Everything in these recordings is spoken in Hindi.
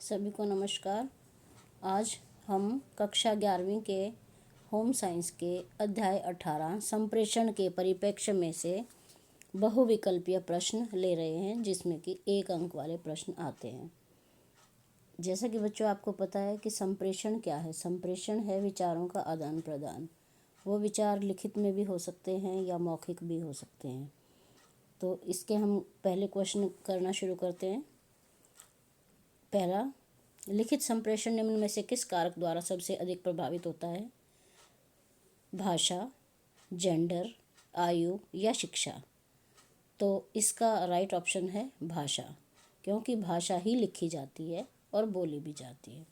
सभी को नमस्कार। आज हम कक्षा 11वीं के होम साइंस के अध्याय 18 संप्रेषण के परिप्रेक्ष्य में से बहुविकल्पीय प्रश्न ले रहे हैं, जिसमें कि 1 अंक वाले प्रश्न आते हैं। जैसा कि बच्चों आपको पता है कि संप्रेषण क्या है। संप्रेषण है विचारों का आदान प्रदान। वो विचार लिखित में भी हो सकते हैं या मौखिक भी हो सकते हैं। तो इसके हम पहले क्वेश्चन करना शुरू करते हैं। पहला, लिखित संप्रेषण निम्न में से किस कारक द्वारा सबसे अधिक प्रभावित होता है? भाषा, जेंडर, आयु या शिक्षा? तो इसका राइट ऑप्शन है भाषा, क्योंकि भाषा ही लिखी जाती है और बोली भी जाती है।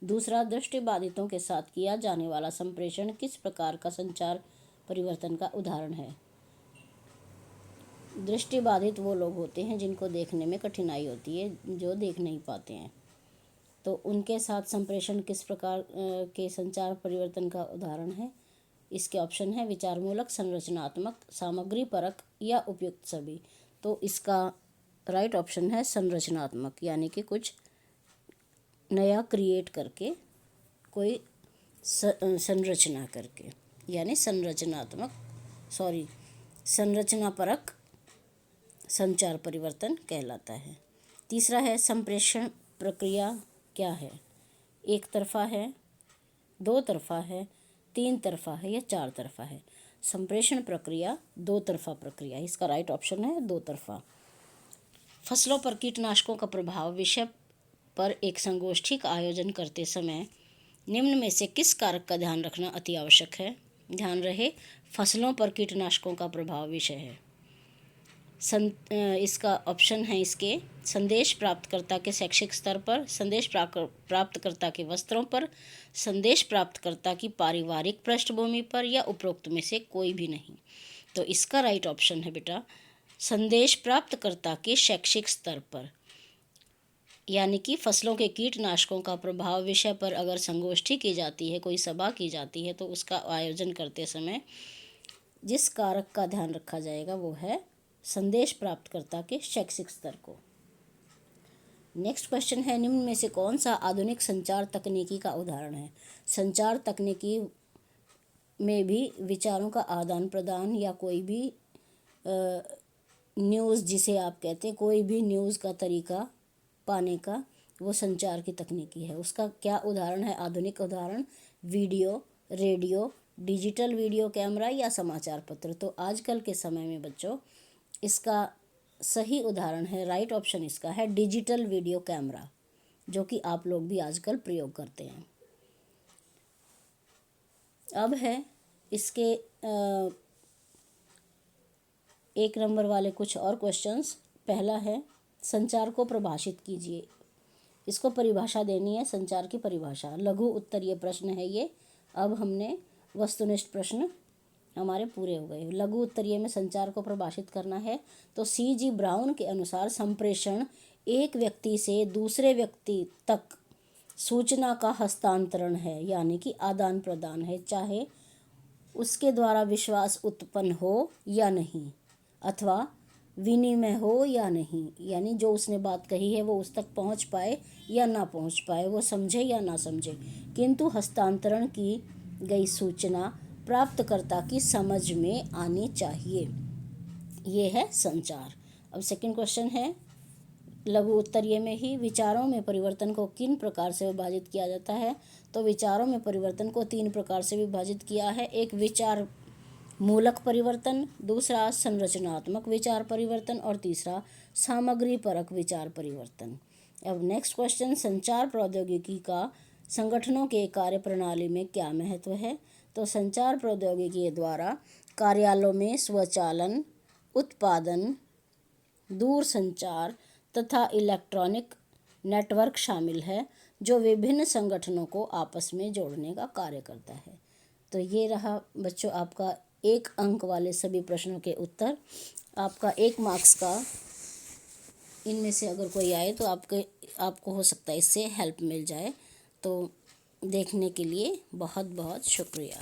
दूसरा, दृष्टिबाधितों के साथ किया जाने वाला संप्रेषण किस प्रकार का संचार परिवर्तन का उदाहरण है? दृष्टिबाधित वो लोग होते हैं जिनको देखने में कठिनाई होती है, जो देख नहीं पाते हैं। तो उनके साथ संप्रेषण किस प्रकार के संचार परिवर्तन का उदाहरण है? इसके ऑप्शन है विचारमूलक, संरचनात्मक, सामग्री परक या उपयुक्त सभी। तो इसका राइट ऑप्शन है संरचनात्मक, यानी कि कुछ नया क्रिएट करके, कोई संरचना करके, यानी संरचना परक संचार परिवर्तन कहलाता है। तीसरा है संप्रेषण प्रक्रिया क्या है? एक तरफा है, दो तरफा है, तीन तरफा है या चार तरफा है? संप्रेषण प्रक्रिया दो तरफा प्रक्रिया। इसका राइट ऑप्शन है दो तरफा। फसलों पर कीटनाशकों का प्रभाव विषय पर एक संगोष्ठी का आयोजन करते समय निम्न में से किस कारक का ध्यान रखना अति आवश्यक है? ध्यान रहे, फसलों पर कीटनाशकों का प्रभाव विषय है। इसका ऑप्शन है इसके संदेश प्राप्तकर्ता के शैक्षिक स्तर पर, संदेश प्राप्तकर्ता के वस्त्रों पर, संदेश प्राप्तकर्ता की पारिवारिक पृष्ठभूमि पर या उपरोक्त में से कोई भी नहीं। तो इसका राइट ऑप्शन है बेटा संदेश प्राप्तकर्ता के शैक्षिक स्तर पर, यानी कि फसलों के कीटनाशकों का प्रभाव विषय पर अगर संगोष्ठी की जाती है, कोई सभा की जाती है, तो उसका आयोजन करते समय जिस कारक का ध्यान रखा जाएगा वो है संदेश प्राप्तकर्ता के शैक्षिक स्तर को। नेक्स्ट क्वेश्चन है निम्न में से कौन सा आधुनिक संचार तकनीकी का उदाहरण है? संचार तकनीकी में भी विचारों का आदान प्रदान या कोई भी न्यूज़, जिसे आप कहते हैं, कोई भी न्यूज़ का तरीका पाने का, वो संचार की तकनीकी है। उसका क्या उदाहरण है? आधुनिक उदाहरण video, radio, digital video camera या समाचार पत्र? तो आजकल के समय में बच्चों इसका सही उदाहरण है, राइट ऑप्शन इसका है डिजिटल वीडियो कैमरा, जो कि आप लोग भी आजकल प्रयोग करते हैं। अब है इसके 1 नंबर वाले कुछ और क्वेश्चंस। पहला है संचार को परिभाषित कीजिए। इसको परिभाषा देनी है, संचार की परिभाषा। लघु उत्तरीय प्रश्न है ये। अब हमने वस्तुनिष्ठ प्रश्न हमारे पूरे हो गए। लघु उत्तरीय में संचार को परिभाषित करना है। तो C.G. ब्राउन के अनुसार संप्रेषण एक व्यक्ति से दूसरे व्यक्ति तक सूचना का हस्तांतरण है, यानी कि आदान प्रदान है, चाहे उसके द्वारा विश्वास उत्पन्न हो या नहीं, अथवा विनिमय हो या नहीं, यानी जो उसने बात कही है वो उस तक पहुंच पाए या ना पहुंच पाए, वो समझे या ना समझे, किंतु हस्तांतरण की गई सूचना प्राप्तकर्ता की समझ में आनी चाहिए। ये है संचार। अब सेकंड क्वेश्चन है लघु उत्तरीय में ही, विचारों में परिवर्तन को किन प्रकार से विभाजित किया जाता है? तो विचारों में परिवर्तन को 3 प्रकार से विभाजित किया है। एक विचार मूलक परिवर्तन, दूसरा संरचनात्मक विचार परिवर्तन और तीसरा सामग्री परक विचार परिवर्तन। अब नेक्स्ट क्वेश्चन, संचार प्रौद्योगिकी का संगठनों के कार्यप्रणाली में क्या महत्व है? तो संचार प्रौद्योगिकी द्वारा कार्यालयों में स्वचालन, उत्पादन, दूरसंचार तथा इलेक्ट्रॉनिक नेटवर्क शामिल है, जो विभिन्न संगठनों को आपस में जोड़ने का कार्य करता है। तो ये रहा बच्चों आपका 1 अंक वाले सभी प्रश्नों के उत्तर। आपका 1 मार्क्स का इनमें से अगर कोई आए तो आपको हो सकता है इससे हेल्प मिल जाए। तो देखने के लिए बहुत बहुत शुक्रिया।